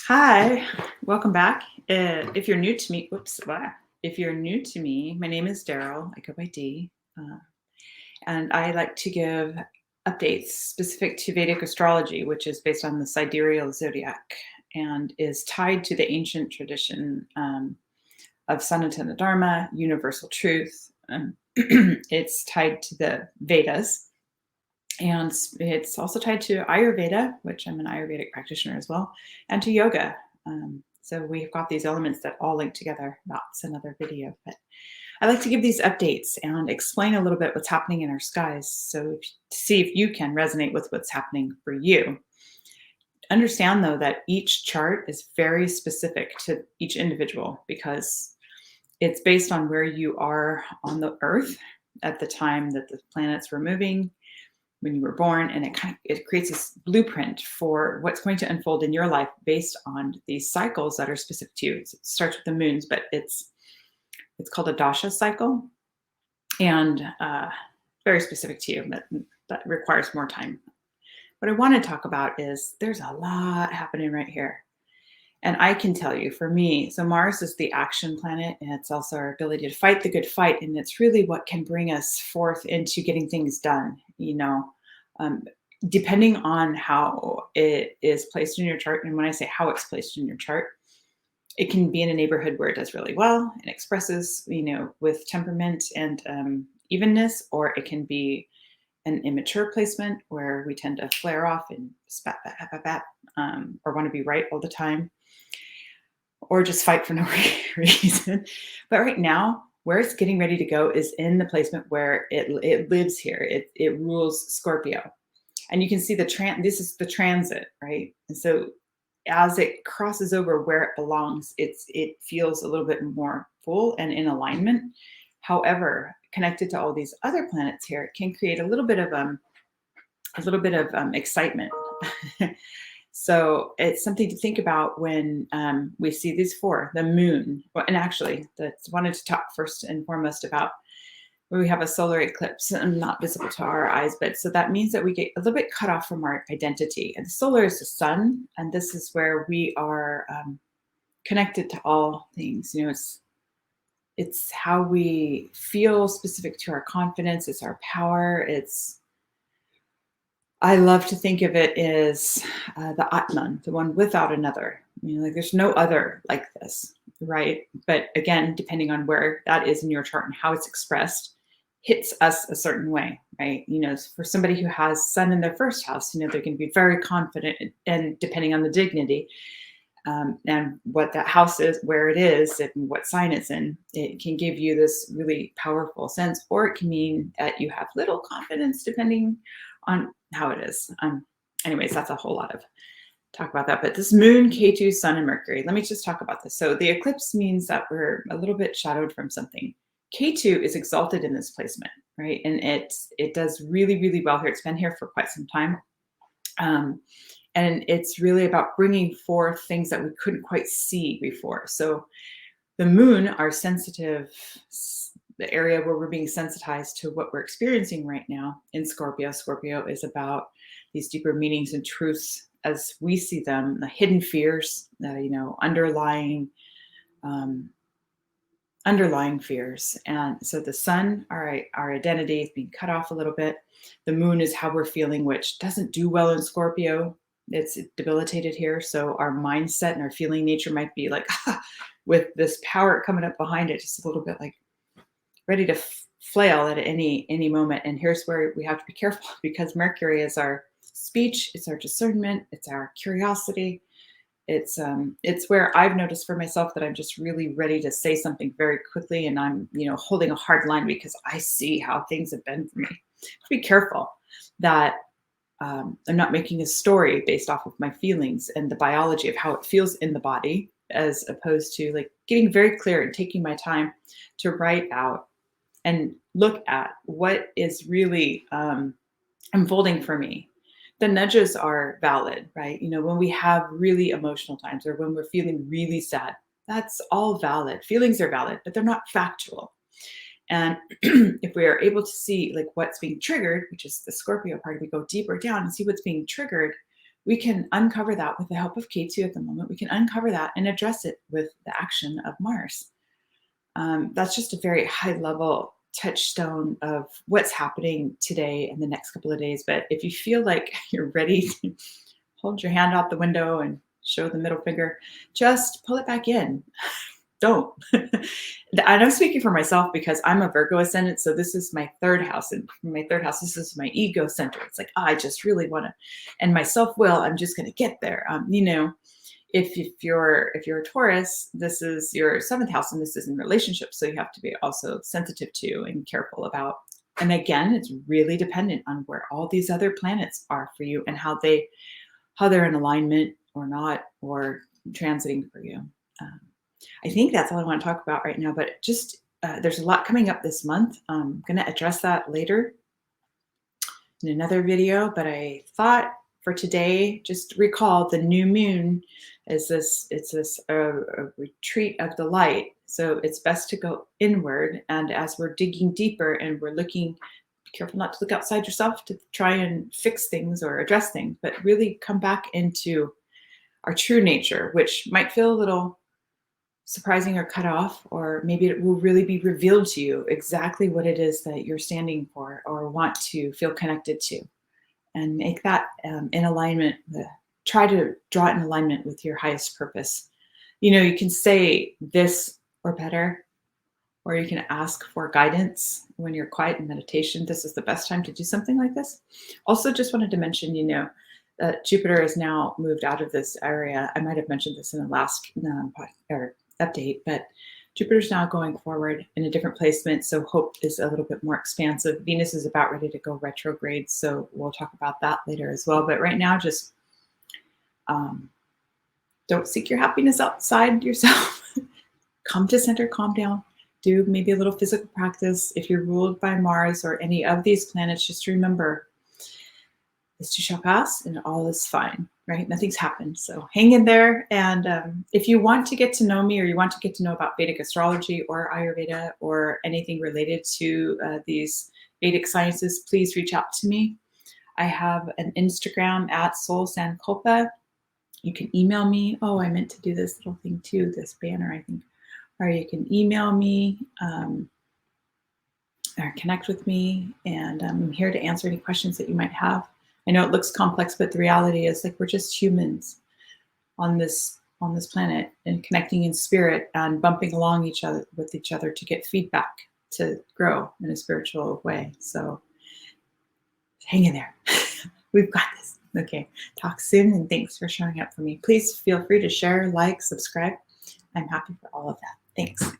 Hi, welcome back. If you're new to me, if you're new to me, my name is Daryl. I go by D, and I like to give updates specific to Vedic astrology, which is based on the sidereal zodiac and is tied to the ancient tradition of Sanatana Dharma, universal truth. It's tied to the Vedas, and it's also tied to Ayurveda, which I'm an Ayurvedic practitioner as well, and to yoga. So we've got these elements that all link together. That's another video, but I like to give these updates and explain a little bit what's happening in our skies, to see if you can resonate with what's happening for you. Understand, though, that each chart is very specific to each individual because it's based on where you are on the earth at the time that the planets were moving, when you were born, and it creates this blueprint for what's going to unfold in your life based on these cycles that are specific to you. It starts with the moons, but it's called a dasha cycle, and very specific to you. That requires more time. What I want to talk about is there's a lot happening right here. And I can tell you, for me, so Mars is the action planet, and it's also our ability to fight the good fight. And it's really what can bring us forth into getting things done, depending on how it is placed in your chart. And when I say how it's placed in your chart, it can be in a neighborhood where it does really well and expresses, with temperament and evenness, or it can be an immature placement where we tend to flare off and or want to be right all the time, or just fight for no reason. But right now, where it's getting ready to go is in the placement where it lives here. It rules Scorpio. And you can see this is the transit, right? And so as it crosses over where it belongs, it feels a little bit more full and in alignment. However, connected to all these other planets here, it can create a little bit of excitement. So it's something to think about when we see these four, the moon. And actually, I wanted to talk first and foremost about where we have a solar eclipse and not visible to our eyes. But so that means that we get a little bit cut off from our identity. And the solar is the sun. And this is where we are connected to all things. It's how we feel specific to our confidence. It's our power. I love to think of it as the Atman, the one without another. There's no other like this, right? But again, depending on where that is in your chart and how it's expressed, hits us a certain way, right? For somebody who has sun in their first house, they're going to be very confident, and depending on the dignity and what that house is, where it is, and what sign it's in, it can give you this really powerful sense, or it can mean that you have little confidence, depending on how it is. Anyways, that's a whole lot of talk about that. But this moon, Ketu, sun, and Mercury, let me just talk about this. So the eclipse means that we're a little bit shadowed from something. Ketu is exalted in this placement, right? And it does really, really well here. It's been here for quite some time. And it's really about bringing forth things that we couldn't quite see before. So the moon, our sensitive, the area where we're being sensitized to what we're experiencing right now in Scorpio. Scorpio is about these deeper meanings and truths as we see them, the hidden fears, underlying fears. And so the sun, our identity is being cut off a little bit. The moon is how we're feeling, which doesn't do well in Scorpio. It's debilitated here. So our mindset and our feeling nature might be like, with this power coming up behind it, just a little bit like ready to flail at any moment. And here's where we have to be careful, because Mercury is our speech, it's our discernment, it's our curiosity. It's where I've noticed for myself that I'm just really ready to say something very quickly, and I'm holding a hard line because I see how things have been for me. Be careful that I'm not making a story based off of my feelings and the biology of how it feels in the body, as opposed to like getting very clear and taking my time to write out and look at what is really unfolding for me. The nudges are valid, right? When we have really emotional times, or when we're feeling really sad, that's all valid. Feelings are valid, but they're not factual. And if we are able to see like what's being triggered, which is the Scorpio part, we go deeper down and see what's being triggered, we can uncover that with the help of Ketu at the moment. We can uncover that and address it with the action of Mars. That's just a very high level touchstone of what's happening today and the next couple of days. But if you feel like you're ready to hold your hand out the window and show the middle finger, just pull it back in. Don't. And I'm speaking for myself because I'm a Virgo ascendant. So this is my third house. And my third house, this is my ego center. It's like, I just really want to, and my self-will, I'm just going to get there. If you're a Taurus, this is your seventh house, and this is in relationships. So you have to be also sensitive to and careful about. And again, it's really dependent on where all these other planets are for you and how they're in alignment or not, or transiting for you. I think that's all I want to talk about right now, but just there's a lot coming up this month. I'm going to address that later in another video, but I thought for today, just recall the new moon is a retreat of the light. So it's best to go inward. And as we're digging deeper and we're looking, be careful not to look outside yourself to try and fix things or address things, but really come back into our true nature, which might feel a little surprising or cut off, or maybe it will really be revealed to you exactly what it is that you're standing for or want to feel connected to, and make that in alignment. Try to draw it in alignment with your highest purpose. You can say this or better, or you can ask for guidance when you're quiet in meditation. This is the best time to do something like this. Also, just wanted to mention, Jupiter is now moved out of this area. I might have mentioned this in the last update, but Jupiter's now going forward in a different placement, so hope is a little bit more expansive. Venus is about ready to go retrograde, so we'll talk about that later as well. But right now, just don't seek your happiness outside yourself. Come to center, calm down, do maybe a little physical practice. If you're ruled by Mars or any of these planets, just remember, this too shall pass and all is fine, right? Nothing's happened. So hang in there. And if you want to get to know me, or you want to get to know about Vedic astrology or Ayurveda or anything related to these Vedic sciences, please reach out to me. I have an Instagram at Soul Sankalpa. You can email me. Oh, I meant to do this little thing too, this banner, I think. Or you can email me or connect with me. And I'm here to answer any questions that you might have. I know it looks complex, but the reality is, like, we're just humans on this planet, and connecting in spirit and bumping along with each other to get feedback to grow in a spiritual way. So hang in there. We've got this. Okay. Talk soon, and thanks for showing up for me. Please feel free to share, like, subscribe. I'm happy for all of that. Thanks.